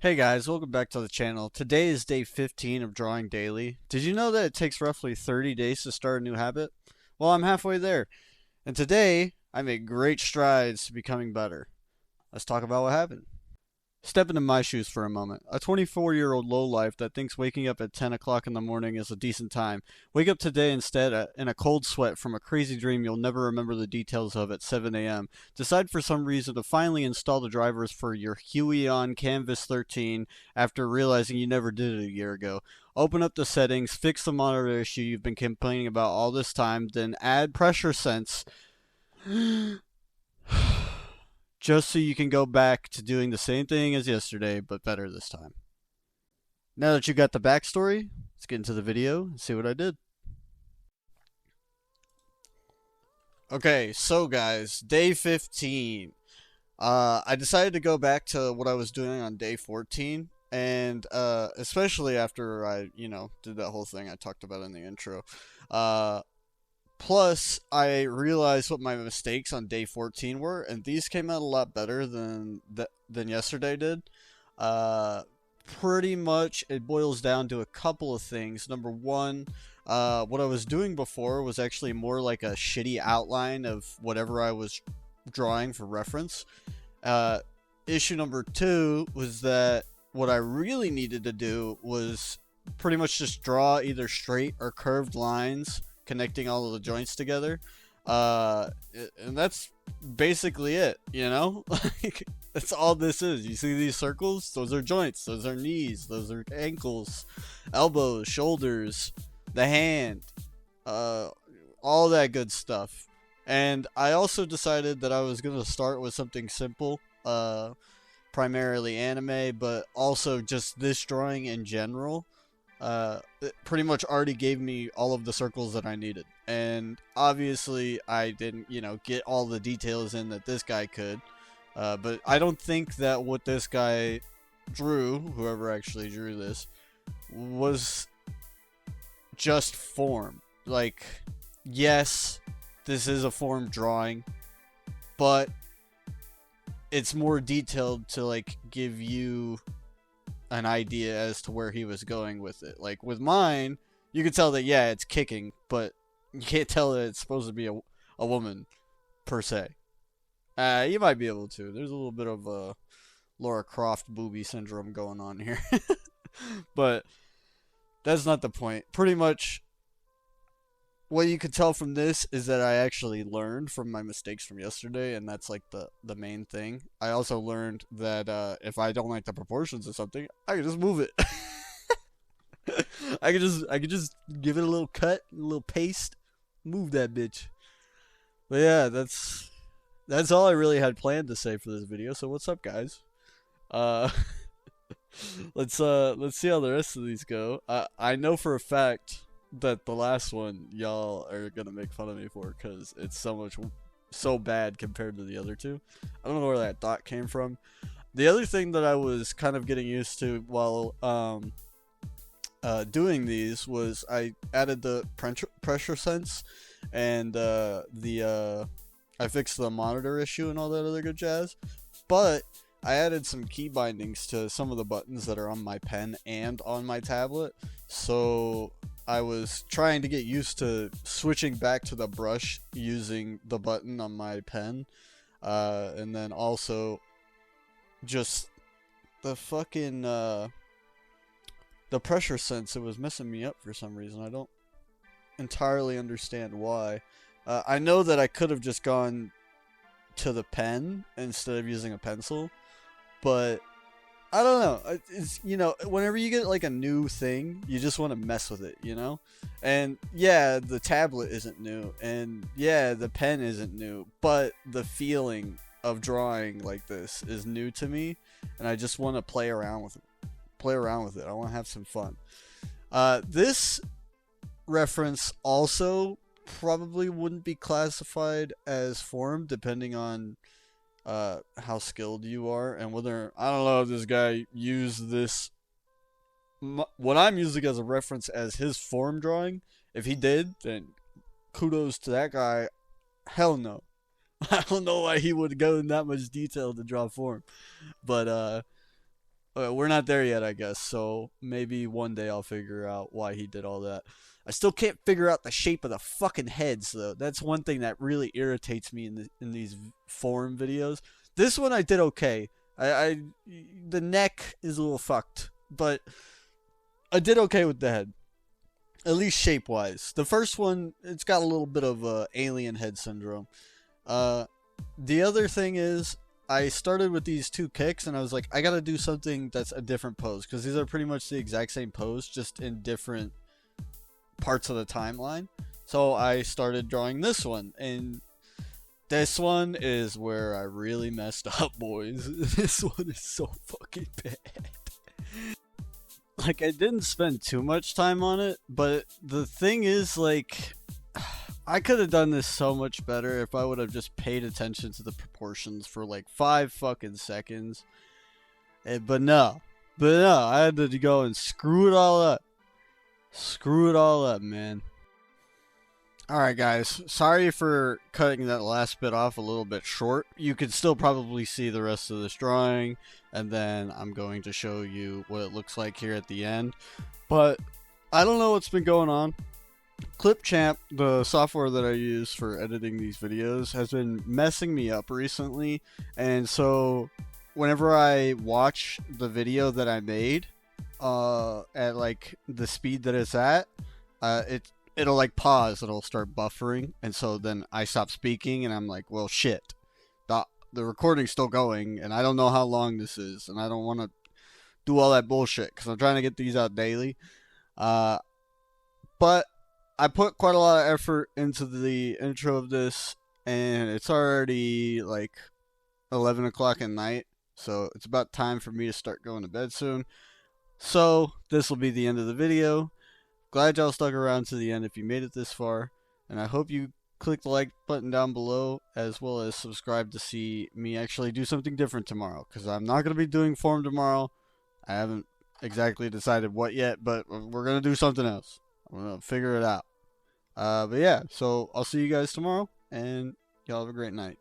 Hey guys, welcome back to the channel. Today is day 15 of drawing daily. Did you know that it takes roughly 30 days to start a new habit? Well, I'm halfway there, and today I made great strides to becoming better. Let's talk about what happened. Step into my shoes for a moment. A 24-year-old lowlife that thinks waking up at 10 o'clock in the morning is a decent time. Wake up today instead in a cold sweat from a crazy dream you'll never remember the details of at 7 a.m. Decide for some reason to finally install the drivers for your Huion Canvas 13 after realizing you never did it a year ago. Open up the settings, fix the monitor issue you've been complaining about all this time, then add pressure sense just so you can go back to doing the same thing as yesterday, but better this time. Now that you got the backstory, let's get into the video and see what I did. Okay, so guys, day 15. I decided to go back to what I was doing on day 14, and especially after I, did that whole thing I talked about in the intro. Plus, I realized what my mistakes on day 14 were, and these came out a lot better than yesterday did. Pretty much, it boils down to a couple of things. Number one, what I was doing before was actually more like a shitty outline of whatever I was drawing for reference. Issue number two was that what I really needed to do was pretty much just draw either straight or curved lines connecting all of the joints together, and that's basically it. Like, that's all this is. You see these circles? Those are joints. Those are knees. Those are ankles, elbows, shoulders, the hand, all that good stuff. And I also decided that I was gonna start with something simple, primarily anime, but also just this drawing in general. It pretty much already gave me all of the circles that I needed. And obviously, I didn't, get all the details in that this guy could. But I don't think that what this guy drew, whoever actually drew this, was just form. Like, yes, this is a form drawing, but it's more detailed to, like, give you an idea as to where he was going with it. Like with mine, you could tell that yeah, it's kicking, but you can't tell that it's supposed to be a woman per se. You might be able to. There's a little bit of a Laura Croft booby syndrome going on here, but that's not the point. Pretty much, what you could tell from this is that I actually learned from my mistakes from yesterday, and that's like the main thing. I also learned that if I don't like the proportions of something, I can just move it. I could just give it a little cut, a little paste, move that bitch. But yeah, that's all I really had planned to say for this video. So what's up, guys? Uh, let's see how the rest of these go. I know for a fact that the last one y'all are gonna make fun of me for because it's so bad compared to the other two. I don't know where that dot came from. The other thing that I was kind of getting used to while doing these was I added the pressure sense, and I fixed the monitor issue and all that other good jazz. But I added some key bindings to some of the buttons that are on my pen and on my tablet, so I was trying to get used to switching back to the brush using the button on my pen, and then also just the fucking the pressure sense. It was messing me up for some reason. I don't entirely understand why. I know that I could have just gone to the pen instead of using a pencil, but I don't know. It's, whenever you get like a new thing, you just want to mess with it, And yeah, the tablet isn't new, and yeah, the pen isn't new, but the feeling of drawing like this is new to me, and I just want to play around with it. I want to have some fun. This reference also probably wouldn't be classified as form, depending on how skilled you are, and whether, I don't know if this guy used this, what I'm using as a reference, as his form drawing. If he did, then kudos to that guy. Hell no. I don't know why he would go in that much detail to draw form, but We're not there yet, I guess. So maybe one day I'll figure out why he did all that. I still can't figure out the shape of the fucking heads, though. That's one thing that really irritates me in these forum videos. This one I did okay. I the neck is a little fucked, but I did okay with the head, at least shape wise. The first one, it's got a little bit of alien head syndrome. Uh, the other thing is, I started with these two kicks, and I was like, I gotta do something that's a different pose, because these are pretty much the exact same pose, just in different parts of the timeline. So I started drawing this one, and this one is where I really messed up, boys. This one is so fucking bad. Like, I didn't spend too much time on it, but the thing is, like, I could have done this so much better if I would have just paid attention to the proportions for like 5 fucking seconds. But no. I had to go and screw it all up. Screw it all up, man. Alright, guys. Sorry for cutting that last bit off a little bit short. You can still probably see the rest of this drawing, and then I'm going to show you what it looks like here at the end. But I don't know what's been going on. Clipchamp, the software that I use for editing these videos, has been messing me up recently, and so whenever I watch the video that I made at like the speed that it's at, it'll like pause, it'll start buffering, and so then I stop speaking, and I'm like, well, shit, the recording's still going, and I don't know how long this is, and I don't want to do all that bullshit because I'm trying to get these out daily. But I put quite a lot of effort into the intro of this, and it's already like 11 o'clock at night, so it's about time for me to start going to bed soon. So this will be the end of the video. Glad y'all stuck around to the end if you made it this far, and I hope you click the like button down below, as well as subscribe to see me actually do something different tomorrow, because I'm not going to be doing form tomorrow. I haven't exactly decided what yet, but we're going to do something else. I'm going to figure it out. But yeah, so I'll see you guys tomorrow, and y'all have a great night.